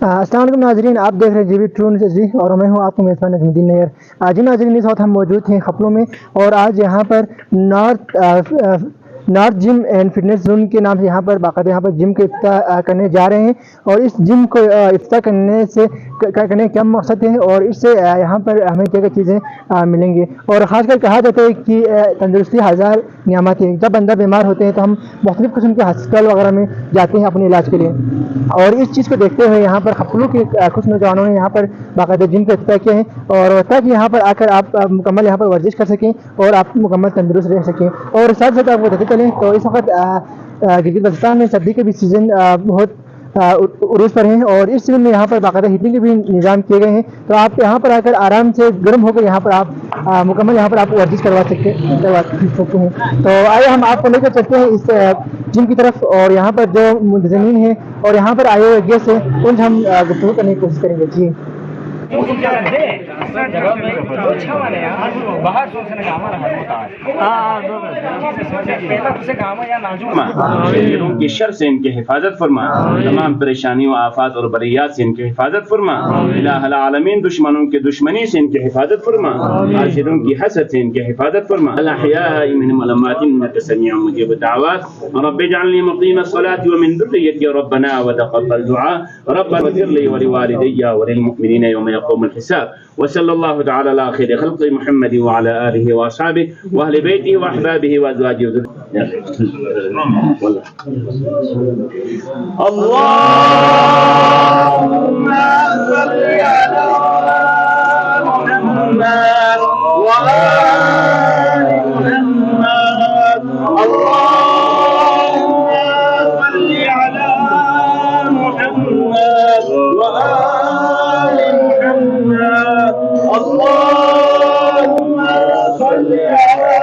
السلام علیکم ناظرین، آپ دیکھ رہے ہیں جی ٹرو نیوز جی، اور میں ہوں آپ کو میزبان نجمالدین نیئر۔ جی ناظرین، اس وقت ہم موجود ہیں خپلوں میں، اور آج یہاں پر north gym and fitness zone کے نام سے یہاں پر باقاعدہ یہاں پر جم کا افتتاح کرنے جا رہے ہیں، اور اس جم کو افتتاح کرنے کا کیا مقصد ہے، اور اس سے یہاں پر ہمیں کیا کیا چیزیں ملیں گی۔ اور خاص کر کہا جاتا ہے کہ تندرستی ہزار نعمت ہے۔ جب بندہ بیمار ہوتے ہیں تو ہم مختلف قسم کے ہسپتال وغیرہ میں جاتے ہیں اپنے علاج کے لیے، اور اس چیز کو دیکھتے ہوئے یہاں پر خپلوں کے کچھ نوجوانوں نے یہاں پر باقاعدہ جم کا افتتاح کیا ہے، اور تاکہ یہاں پر آ کر آپ مکمل یہاں پر ورزش کر سکیں اور آپ مکمل تندرست رہ سکیں۔ اور ساتھ ساتھ آپ کو بتاتے چلیں تو اس وقت گلگت بلتستان میں سردی کے بھی سیزن بہت عروج پر ہیں، اور اس سیزن میں یہاں پر باقاعدہ ہیٹنگ کے بھی نظام کیے گئے ہیں، تو آپ یہاں پر آ کر آرام سے گرم ہو کر یہاں پر آپ مکمل یہاں پر آپ ورزش کروا سکتے ہیں۔ تو آئے ہم آپ کو لے کر چلتے ہیں اس جم کی طرف، اور یہاں پر جو منتظمین ہیں اور یہاں پر آئے ہوئے گیسٹ ہیں ان سے ہم گفتگو کرنے کی کوشش کریں گے۔ جی شریروں کی شر سے ان کی حفاظت فرما، تمام پریشانیوں آفات اور بریات سے ان کی حفاظت فرما، الہ العالمین دشمنوں کی دشمنی سے ان کی حفاظت فرما، حاسدوں کی حسد سے ان کی حفاظت فرما، الاحیاء منهم والاموات انك سميع مجيب الدعوات، رب اجعلني مقيم الصلاة ومن ذريتي ربنا وتقبل دعاء، ربنا اغفر لي ولوالدي وللمؤمنين يوم يقوم الحساب، وصلى الله تعالى على خير خلق محمد وعلى آله وأصحابه وأهل بيته وأحبابه وأزواجه وذريته. اللهم صل على محمد وآل محمد، اللهم صل على محمد وآل محمد، اللهم صل على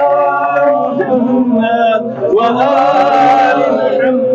محمد وآل محمد۔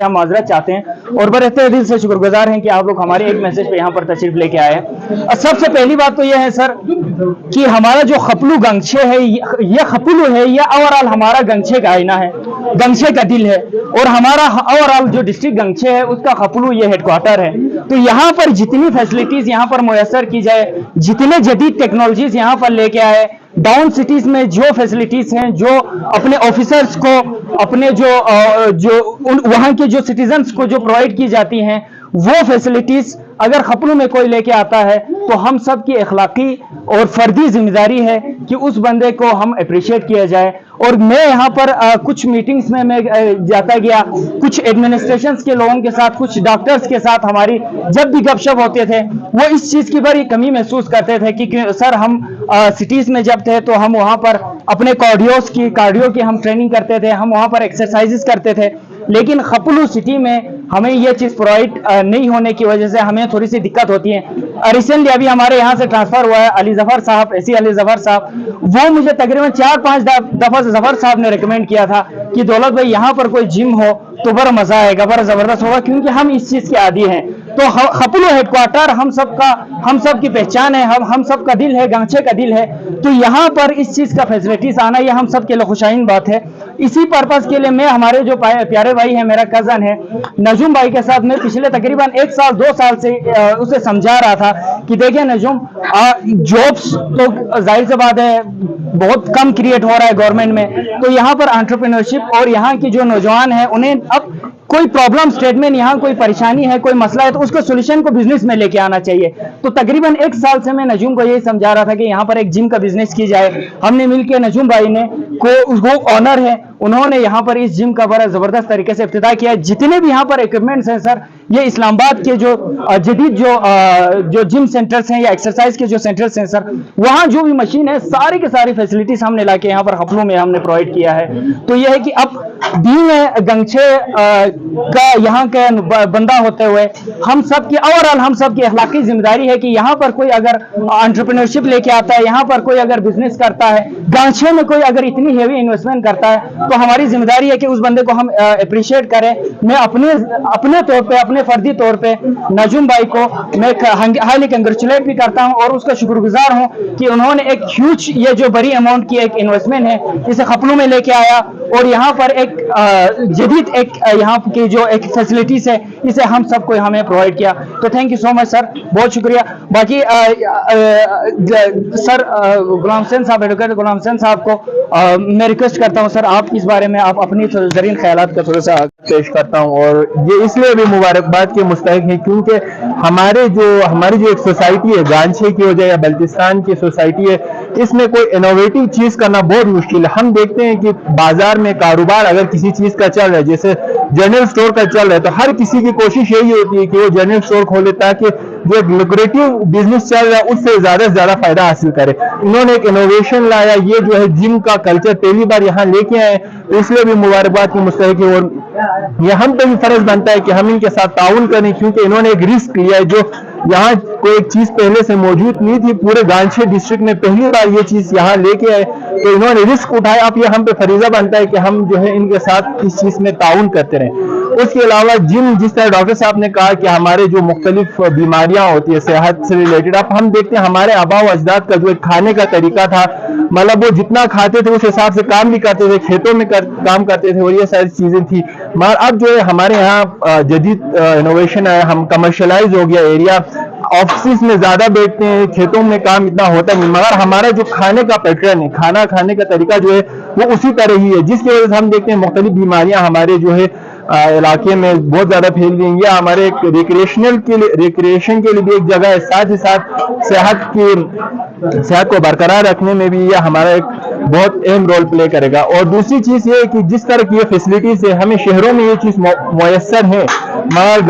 हम माजरत चाहते हैं और बड़े तहे दिल से शुक्रगुजार हैं कि आप लोग हमारे एक मैसेज पे यहाँ पर तशरीफ लेके आए हैं। सबसे पहली बात तो यह है सर कि हमारा जो खपलू गंगशे है, ये खपलू है, ये ओवरऑल हमारा गंगशे का आईना है, गंगशे का दिल है, और हमारा ओवरऑल जो डिस्ट्रिक्ट गंगशे है उसका खपलू ये हेडक्वार्टर है। तो यहाँ पर जितनी फैसिलिटीज यहाँ पर मुयसर की जाए, जितने जदीद टेक्नोलॉजीज यहाँ पर लेके आए, डाउन सिटीज में जो फैसिलिटीज हैं, जो अपने ऑफिसर्स को, अपने वहाँ के जो सिटीजन्स को जो प्रोवाइड की जाती हैं, वो फैसिलिटीज अगर खपलू में कोई लेके आता है तो हम सब की अखलाकी और फर्दी जिम्मेदारी है कि उस बंदे को हम अप्रिशिएट किया जाए। और मैं यहाँ पर कुछ मीटिंग्स में मैं जाता गया, कुछ एडमिनिस्ट्रेशंस के लोगों के साथ, कुछ डॉक्टर्स के साथ हमारी जब भी गपशप होते थे, वो इस चीज़ की बड़ी कमी महसूस करते थे कि सर हम सिटीज़ में जब थे तो हम वहाँ पर अपने कार्डियो की हम ट्रेनिंग करते थे, हम वहाँ पर एक्सरसाइजेस करते थे, लेकिन खपलू सिटी में हमें ये चीज़ प्रोवाइड नहीं होने की वजह से हमें थोड़ी सी दिक्कत होती है। रिसेंटली अभी हमारे यहाँ से ट्रांसफर हुआ है अली जफर साहब, एसी अली जफर साहब, वो मुझे तकरीबन 4-5 दफा जफर साहब ने रिकमेंड किया था कि दौलत भाई यहाँ पर कोई जिम हो तो बड़ा मजा आएगा, बड़ा जबरदस्त होगा, क्योंकि हम इस चीज के आदी हैं। तो खपलू हेडक्वार्टर हम सब की पहचान है, हम सब का दिल है, गंगशे का दिल है। तो यहाँ पर इस चीज का फैसिलिटीज आना ये हम सब के लिए खुशाइन बात है। इसी पर्पज के लिए मैं, हमारे जो प्यारे भाई है, मेरा कजन है नजूम भाई के साथ मैं पिछले तकरीबन 1 साल 2 साल से उसे समझा रहा था कि देखिए नजूम, जॉब्स तो जाहिर सी बात है बहुत कम क्रिएट हो रहा है गवर्नमेंट में, तो यहाँ पर एंटरप्रेन्योरशिप और यहाँ की जो नौजवान है उन्हें अब कोई प्रॉब्लम स्टेटमेंट, यहाँ कोई परेशानी है, कोई मसला है, तो उसको सोल्यूशन को बिजनेस में लेके आना चाहिए। तो तकरीबन 1 साल से मैं नजूम को यही समझा रहा था कि यहाँ पर एक जिम का बिजनेस की जाए। हमने मिलकर नजूम भाई ने वो ऑनर है, उन्होंने यहाँ पर इस जिम का बड़ा जबरदस्त तरीके से इफ्तिताह किया। जितने भी यहाँ पर इक्विपमेंट्स हैं सर, ये इस्लामाबाद के जो जदीद जो जिम सेंटर्स हैं या एक्सरसाइज के जो सेंटर्स हैं सर, वहाँ जो भी मशीन है सारी की सारी फैसिलिटीज हमने लाके यहाँ पर खपलू में हमने प्रोवाइड किया है। तो ये है कि अब दीन गंगशे का यहाँ के बंदा होते हुए हम सब की ओवरऑल हम सब की अखलाकी जिम्मेदारी है कि यहाँ पर कोई अगर एंटरप्रेन्योरशिप लेके आता है, यहाँ पर कोई अगर बिजनेस करता है, गंगशे में कोई अगर इतनी हेवी इन्वेस्टमेंट करता है, तो हमारी जिम्मेदारी है कि उस बंदे को हम अप्रिशिएट करें। मैं अपने तौर पे, अपने फर्दी तौर पे नजूम भाई को मैं हाईली कंग्रेचुलेट भी करता हूं और उसका शुक्रगुजार हूं कि उन्होंने एक ह्यूज, ये जो बड़ी अमाउंट की एक इन्वेस्टमेंट है, इसे खपलू में लेके आया और यहाँ पर एक जदीद एक यहाँ की जो एक फैसिलिटीज है इसे हम सबको हमें प्रोवाइड किया। तो thank you so much sir, बहुत शुक्रिया। बाकी सर गुलाम हुसैन साहब, एडवोकेट गुलाम हुसैन साहब को मैं रिक्वेस्ट करता हूँ सर, आप इस बारे में आप अपनी जरीन ख्यालात का थोड़ा सा पेश करता हूँ। और ये इसलिए भी मुबारकबाद के मुस्तहिक है क्योंकि हमारी जो एक सोसाइटी है, गांछे की हो जाए या बल्तिस्तान की सोसाइटी है, इसमें कोई इनोवेटिव चीज करना बहुत मुश्किल है। हम देखते हैं कि बाजार में कारोबार अगर किसी चीज का चल रहा है, जैसे जनरल स्टोर का चल रहा है, तो हर किसी की कोशिश यही होती है कि वो जनरल स्टोर खोले ताकि जो लुक्रेटिव बिजनेस चल रहा है उससे ज्यादा फायदा हासिल करे। इन्होंने एक इनोवेशन लाया, ये जो है जिम का कल्चर पहली बार यहाँ लेके आए, तो इसलिए भी मुबारकबाद की मुस्तहिक है। और ये हम पे भी फर्ज बनता है कि हम इनके साथ ताउन करें, क्योंकि इन्होंने एक रिस्क लिया है जो यहाँ कोई एक चीज पहले से मौजूद नहीं थी। पूरे गांछे डिस्ट्रिक्ट में पहली बार ये चीज यहाँ लेके आए, तो इन्होंने रिस्क उठाया। अब ये हम पे फरीजा बनता है कि हम जो है इनके साथ इस चीज में ताउन करते रहें। اس کے علاوہ جس طرح ڈاکٹر صاحب نے کہا کہ ہمارے جو مختلف بیماریاں ہوتی ہیں صحت سے ریلیٹڈ، اب ہم دیکھتے ہیں ہمارے آباء و اجداد کا جو ایک کھانے کا طریقہ تھا، مطلب وہ جتنا کھاتے تھے اس حساب سے کام بھی کرتے تھے، کھیتوں میں کام کرتے تھے اور یہ ساری چیزیں تھی. مگر اب جو ہے ہمارے یہاں جدید انوویشن ہے، ہم کمرشلائز ہو گیا ایریا، آفسز میں زیادہ بیٹھتے ہیں، کھیتوں میں کام اتنا ہوتا نہیں، مگر ہمارا جو کھانے کا پیٹرن ہے، کھانا کھانے کا طریقہ جو ہے وہ اسی طرح ہی ہے، جس کی وجہ سے ہم دیکھتے ہیں مختلف بیماریاں ہمارے جو ہے علاقے میں بہت زیادہ پھیل گئی ہیں. یہ ہمارے ایک ریکریشن کے لیے بھی ایک جگہ ہے، ساتھ ہی ساتھ صحت کو برقرار رکھنے میں بھی یہ ہمارا ایک بہت اہم رول پلے کرے گا. اور دوسری چیز یہ ہے کہ جس طرح کی یہ فیسلٹیز ہے ہمیں شہروں میں یہ چیز میسر ہے، مگر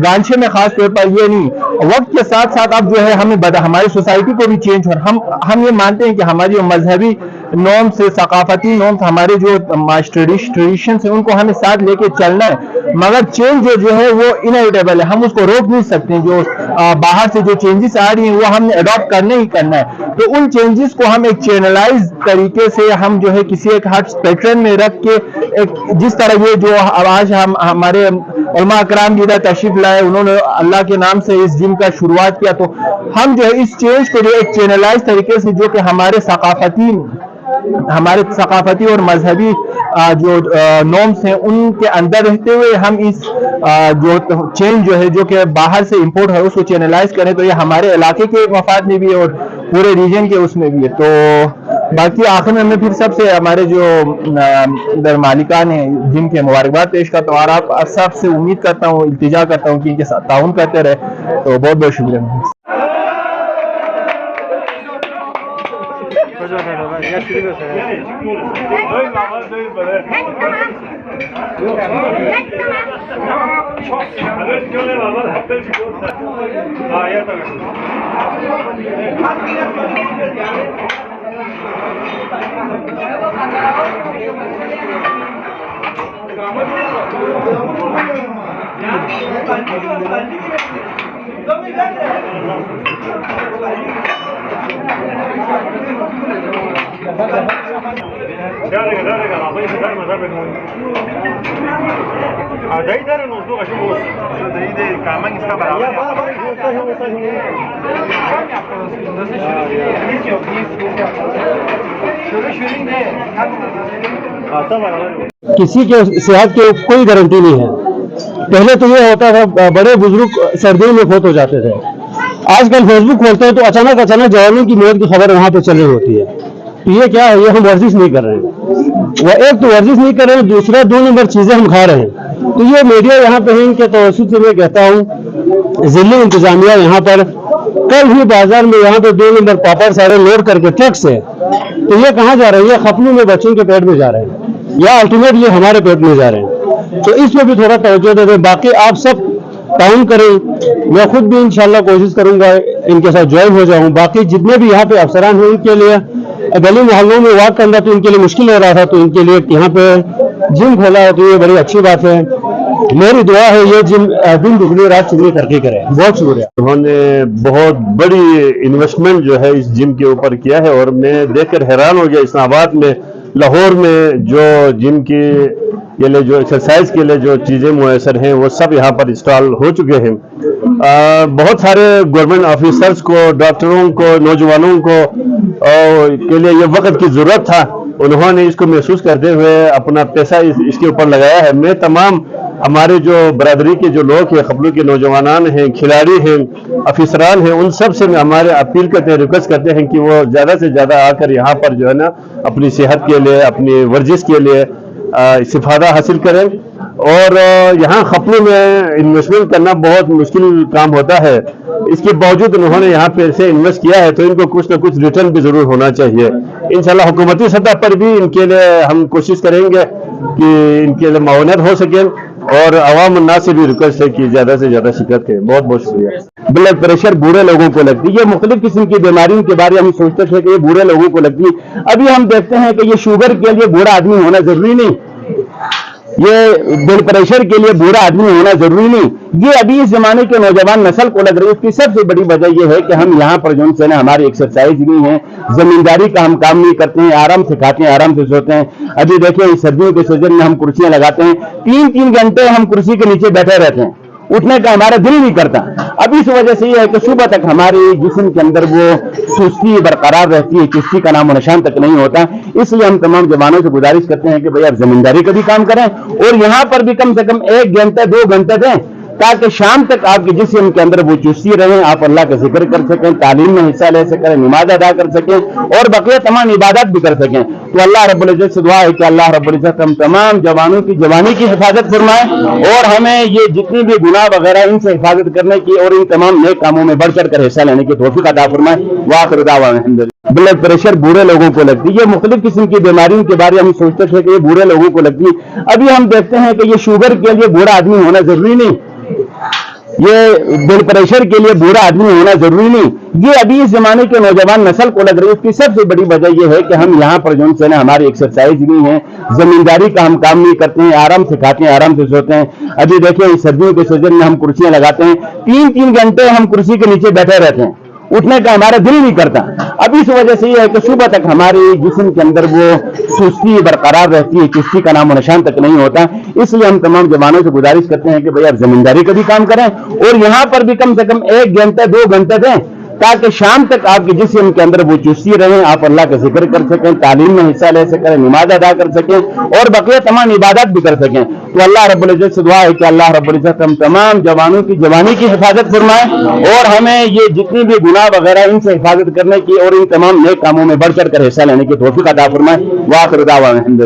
گانچے میں خاص طور پر یہ نہیں. وقت کے ساتھ ساتھ اب جو ہے ہمیں ہماری سوسائٹی کو بھی چینج ہو، ہم یہ مانتے ہیں کہ ہماری جو مذہبی نارمز سے ثقافتی نارمز، ہمارے جو ٹریڈیشنز ہیں ان کو ہمیں ساتھ لے کے چلنا ہے، مگر چینج جو ہے وہ انیویٹیبل ہے، ہم اس کو روک نہیں سکتے. جو باہر سے جو چینجز آ رہی ہیں وہ ہم نے اڈاپٹ کرنا ہی کرنا ہے. تو ان چینجز کو ہم ایک چینلائز طریقے سے ہم جو ہے کسی ایک ہر پیٹرن میں رکھ کے جس طرح یہ جو آج ہمارے علماء اکرام بھی ادھر تشریف لائے، انہوں نے اللہ کے نام سے اس جم کا شروعات کیا، تو ہم جو ہے اس چینج کو جو ایک چینلائز طریقے سے جو کہ ہمارے ثقافتی اور مذہبی جو نارمز ہیں ان کے اندر رہتے ہوئے ہم اس جو چینج جو ہے جو کہ باہر سے امپورٹ ہے اس کو چینلائز کریں، تو یہ ہمارے علاقے کے مفاد میں بھی ہے اور پورے ریجن کے اس میں بھی ہے. تو باقی آخر میں پھر سب سے ہمارے جو ادھر مالکان ہیں جن کے مبارکباد پیش کرتا ہوں، اور آپ سب سے امید کرتا ہوں، التجا کرتا ہوں کہ ان کے ساتھ تعاون کرتے رہے. تو بہت بہت شکریہ. کسی کے صحت کی کوئی گارنٹی نہیں ہے. پہلے تو یہ ہوتا تھا بڑے بزرگ سردیوں میں فوت ہو جاتے تھے، آج کل فیس بک کھولتے ہیں تو اچانک جوانوں کی موت کی خبر وہاں پہ چل رہی ہوتی ہے. تو یہ کیا ہے؟ یہ ہم ورزش نہیں کر رہے ہیں، وہ ایک تو ورزش نہیں کر رہے ہیں، دوسرا 2 نمبر چیزیں ہم کھا رہے ہیں. تو یہ میڈیا یہاں پہ ہے، ان کے توسط سے میں کہتا ہوں ضلعی انتظامیہ یہاں پر کل ہی بازار میں یہاں پہ 2 نمبر پاپڑ سارے لوڈ کر کے ٹرک سے، تو یہ کہاں جا رہے ہیں؟ یہ خپلوں میں بچوں کے پیٹ میں جا رہے ہیں یا الٹیمیٹ یہ ہمارے پیٹ میں جا رہے ہیں. تو اس میں بھی تھوڑا توجہ دے دیں. باقی آپ سب تعاون کریں، میں خود بھی انشاءاللہ کوشش کروں گا ان کے ساتھ جوائن ہو جاؤں. باقی جتنے بھی یہاں پہ افسران ہیں ان کے لیے گلی محلوں میں واک کرنا تو ان کے لیے مشکل ہو رہا تھا، تو ان کے لیے یہاں پہ جم کھولا ہے، تو یہ بڑی اچھی بات ہے. میری دعا ہے یہ جم دن دگنی رات چگنی ترقی کرے. بہت شکریہ. انہوں نے بہت بڑی انویسٹمنٹ جو ہے اس جم کے اوپر کیا ہے، اور میں دیکھ کر حیران ہو گیا. اسلام آباد میں، لاہور میں جو جم کے لیے جو ایکسرسائز کے لیے جو چیزیں میسر ہیں وہ سب یہاں پر انسٹال ہو چکے ہیں. بہت سارے گورنمنٹ آفیسرز کو، ڈاکٹروں کو، نوجوانوں کو کے لیے یہ وقت کی ضرورت تھا. انہوں نے اس کو محسوس کرتے ہوئے اپنا پیسہ اس کے اوپر لگایا ہے. میں تمام ہمارے جو برادری کے جو لوگ ہیں، خپلوں کے نوجوانان ہیں، کھلاڑی ہیں، افسران ہیں، ان سب سے ہمارے اپیل کرتے ہیں، ریکویسٹ کرتے ہیں کہ وہ زیادہ سے زیادہ آ کر یہاں پر جو ہے نا اپنی صحت کے لیے، اپنی ورزش کے لیے استفادہ حاصل کریں. اور یہاں خپلوں میں انویسٹمنٹ کرنا بہت مشکل کام ہوتا ہے. اس کے باوجود انہوں نے یہاں پیسے انویسٹ کیا ہے، تو ان کو کچھ نہ کچھ ریٹرن بھی ضرور ہونا چاہیے. انشاءاللہ حکومتی سطح پر بھی ان کے لیے ہم کوشش کریں گے کہ ان کے لیے معاونت ہو سکے، اور عوام الناس سے بھی ریکویسٹ ہے کہ زیادہ سے زیادہ شرکت کریں. بہت بہت شکریہ. بلڈ پریشر بوڑھے لوگوں کو لگتی ہے، یہ مختلف قسم کی بیماریوں کے بارے ہم سوچتے تھے کہ یہ بوڑھے لوگوں کو لگتی ہے. ابھی ہم دیکھتے ہیں کہ یہ شوگر کے لیے بوڑھا آدمی ہونا ضروری نہیں. ये ब्लड प्रेशर के लिए बूढ़ा आदमी होना जरूरी नहीं, ये अभी इस जमाने के नौजवान नस्ल को लग रही है। उसकी सबसे बड़ी वजह यह है कि हम यहाँ पर जो है ना, हमारी एक्सरसाइज नहीं है, जमींदारी का हम काम नहीं करते हैं, आराम से खाते हैं, आराम से सोते हैं। अभी देखिए सर्दियों के सीजन में हम कुर्सियां लगाते हैं, 3-3 घंटे हम कुर्सी के नीचे बैठे रहते हैं, उठने का हमारा दिल नहीं करता। अब इस वजह से यह है कि सुबह तक हमारे जिस्म के अंदर वो सुस्ती बरकरार रहती है, चुस्ती का नामो निशान तक नहीं होता। इसलिए हम तमाम जवानों से गुजारिश करते हैं कि भाई आप जमींदारी का भी काम करें और यहाँ पर भी कम से कम 1 घंटे 2 घंटे दें, ताकि शाम तक आपके जिस्म के अंदर वो चुस्ती रहे, आप अल्लाह का जिक्र कर सकें, तालीम में हिस्सा ले सकें, नमाज अदा कर सकें और बकिया तमाम इबादत भी कर सकें। तो अल्लाह रब्बुल इज्जत से दुआ है कि अल्लाह रब्बुल इज्जत हम तमाम जवानों की जवानी की हिफाजत फरमाए और हमें ये जितनी भी गुनाह वगैरह इनसे हिफाजत करने की और इन तमाम नेक कामों में बढ़ चढ़ कर हिस्सा लेने की तौफीक अता फरमाए। वाखिर दावाना अल्हम्दुलिल्लाह। ब्लड प्रेशर बूढ़े लोगों को लगती है, ये मुख्तलिफ किस्म की बीमारियों के बारे में हम सोचते थे कि ये बूढ़े लोगों को लगती है। अभी हम देखते हैं कि ये शुगर के लिए बूढ़ा आदमी होना जरूरी नहीं, ये ब्लड प्रेशर के लिए बूढ़ा आदमी होना जरूरी नहीं, ये अभी इस जमाने के नौजवान नस्ल को लग रही है। उसकी सबसे बड़ी वजह यह है कि हम यहाँ पर जो है ना, हमारी एक्सरसाइज नहीं है, जमींदारी का हम काम नहीं करते हैं, आराम से खाते हैं, आराम से सोते हैं। अभी देखिए सर्दियों के सीजन में हम कुर्सियां लगाते हैं, 3-3 घंटे हम कुर्सी के नीचे बैठे रहते हैं, उठने का हमारा दिल नहीं करता। अब इस वजह से यह है कि सुबह तक हमारे जिस्म के अंदर वो सुस्ती बरकरार रहती है, चुस्ती का नामो निशान तक नहीं होता। इसलिए हम तमाम जवानों से गुजारिश करते हैं कि भाई आप जमींदारी का भी काम करें और यहाँ पर भी कम से कम 1 घंटे 2 घंटे दें, ताकि शाम तक आपके जिस्म के अंदर वो चुस्ती रहे, आप अल्लाह का जिक्र कर सकें, तालीम में हिस्सा ले सकें, नमाज अदा कर सकें और बकिया तमाम इबादत भी कर सकें। तो अल्लाह रब्बुल इज्जत से दुआ है कि अल्लाह रब्बुल इज्जत हम तमाम जवानों की जवानी की हिफाजत फरमाए और हमें ये जितनी भी गुनाह वगैरह इनसे हिफाजत करने की और इन तमाम नेक कामों में बढ़ चढ़ कर हिस्सा लेने की तौफीक अता फरमाए। वाखिर दावाना अल्हम्दुलिल्लाह।